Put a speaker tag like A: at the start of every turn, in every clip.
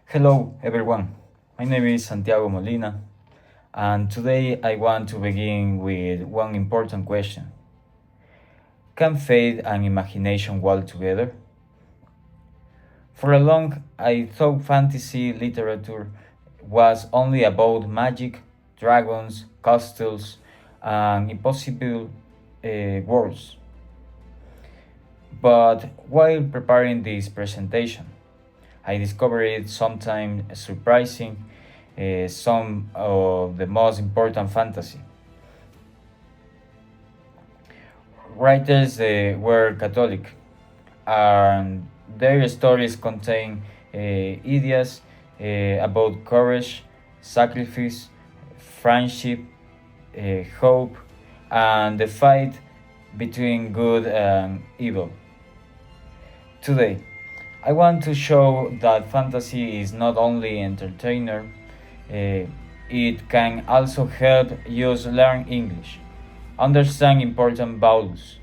A: Hello, everyone. My name is Santiago Molina, and today I want to begin with one important question. Can faith and imagination walk together? For a long, I thought fantasy literature was only about magic, dragons, castles, and impossible worlds. But while preparing this presentation, I discovered something surprising, some of the most important fantasy. Writers were Catholic, and their stories contain ideas about courage, sacrifice, friendship, hope, and the fight between good and evil. Today, I want to show that fantasy is not only entertainer, it can also help you learn English, understand important values,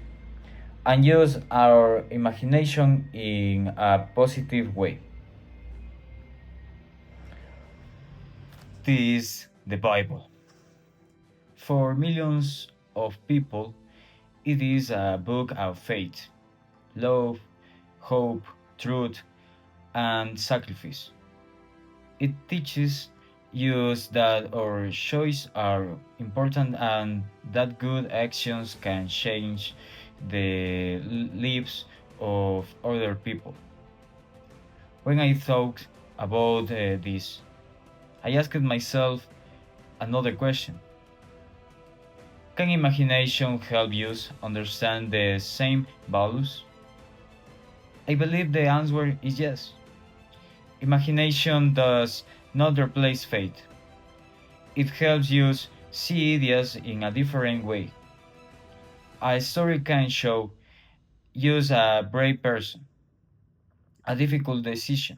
A: and use our imagination in a positive way. This is the Bible. For millions of people, it is a book of faith, love, hope, truth, and sacrifice. It teaches us that our choices are important and that good actions can change the lives of other people. When I thought about this, I asked myself another question. Can imagination help us understand the same values? I believe the answer is yes. Imagination does not replace faith. It helps you see ideas in a different way. A story can show you a brave person, a difficult decision,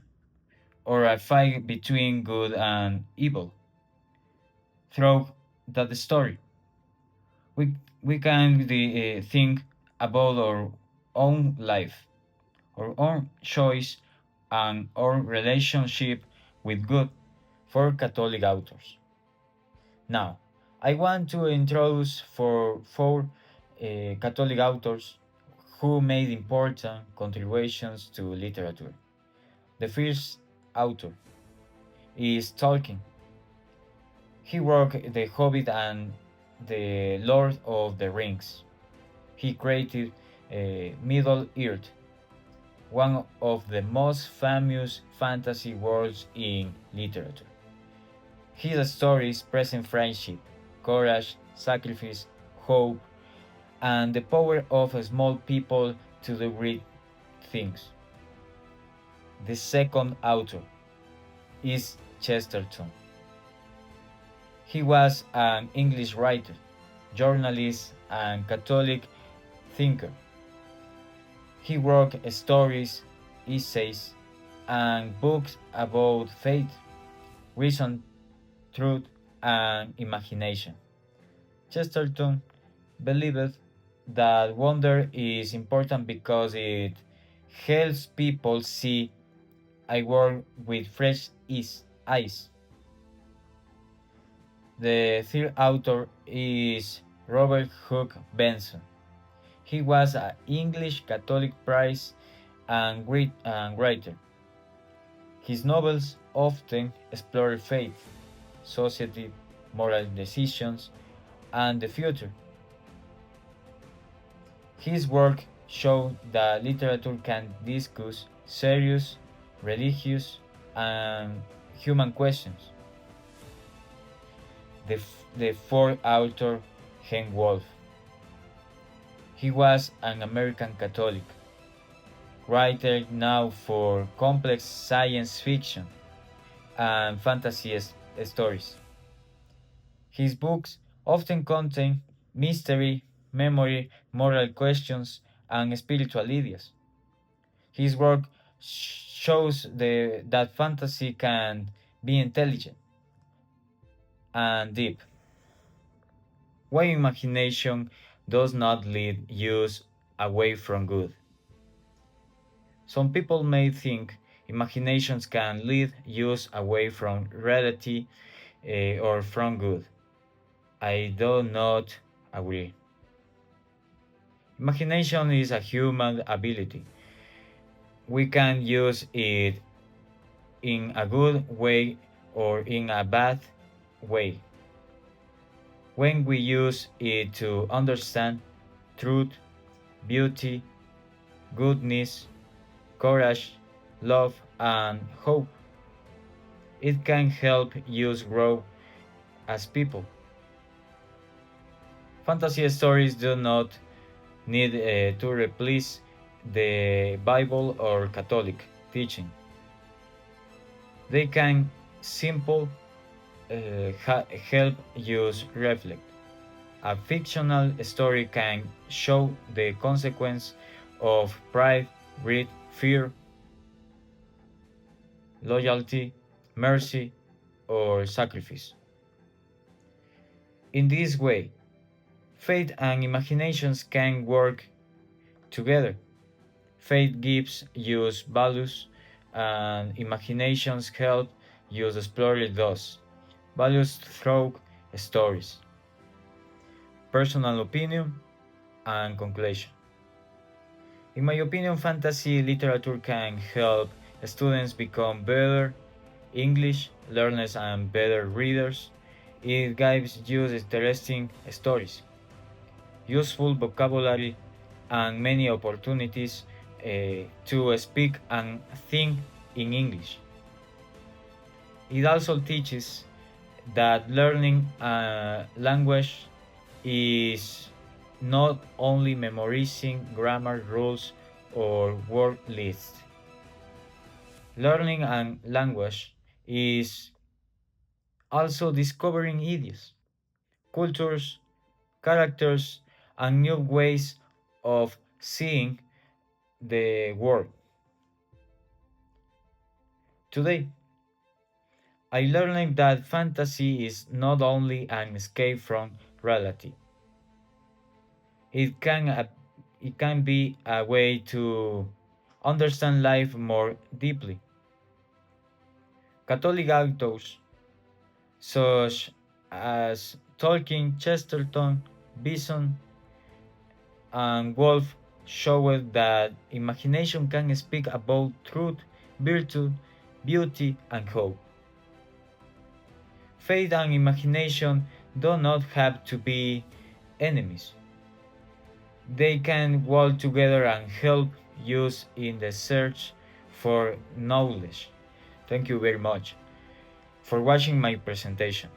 A: or a fight between good and evil. Through that story, we can think about our own life, our own choice, and our relationship with God for Catholic authors. Now, I want to introduce four Catholic authors who made important contributions to literature. The first author is Tolkien. He wrote The Hobbit and The Lord of the Rings. He created Middle Earth, one of the most famous fantasy worlds in literature. His stories present friendship, courage, sacrifice, hope, and the power of small people to do great things. The second author is Chesterton. He was an English writer, journalist, and Catholic thinker. He wrote stories, essays, and books about faith, reason, truth, and imagination. Chesterton believed that wonder is important because it helps people see a world with fresh eyes. The third author is Robert Hooke Benson. He was an English Catholic priest and writer. His novels often explore faith, society, moral decisions, and the future. His work showed that literature can discuss serious, religious, and human questions. The fourth author, Henry Wolf. He was an American Catholic, writer now for complex science fiction and fantasy stories. His books often contain mystery, memory, moral questions, and spiritual ideas. His work shows that fantasy can be intelligent and deep. Why imagination does not lead us away from good? Some people may think Imaginations can lead us away from reality or from good. I do not agree. Imagination is a human ability. We can use it in a good way or in a bad way. When we use it to understand truth, beauty, goodness, courage, love, and hope, it can help us grow as people. Fantasy stories do not need to replace the Bible or Catholic teaching. They can simply help us reflect. A fictional story can show the consequence of pride, greed, fear, loyalty, mercy, or sacrifice. In this way, faith and imaginations can work together. Faith gives us values, and imaginations help us explore those values through stories. Personal opinion and conclusion. In my opinion, fantasy literature can help students become better English learners and better readers. It gives you interesting stories, useful vocabulary, and many opportunities to speak and think in English. It also teaches that learning a language is not only memorizing grammar rules or word lists. Learning a language is also discovering ideas, cultures, characters, and new ways of seeing the world. Today, I learned that fantasy is not only an escape from reality. It can be a way to understand life more deeply. Catholic authors such as Tolkien, Chesterton, Bison, and Wolfe showed that imagination can speak about truth, virtue, beauty, and hope. Faith and imagination do not have to be enemies. They can work together and help us in the search for knowledge. Thank you very much for watching my presentation.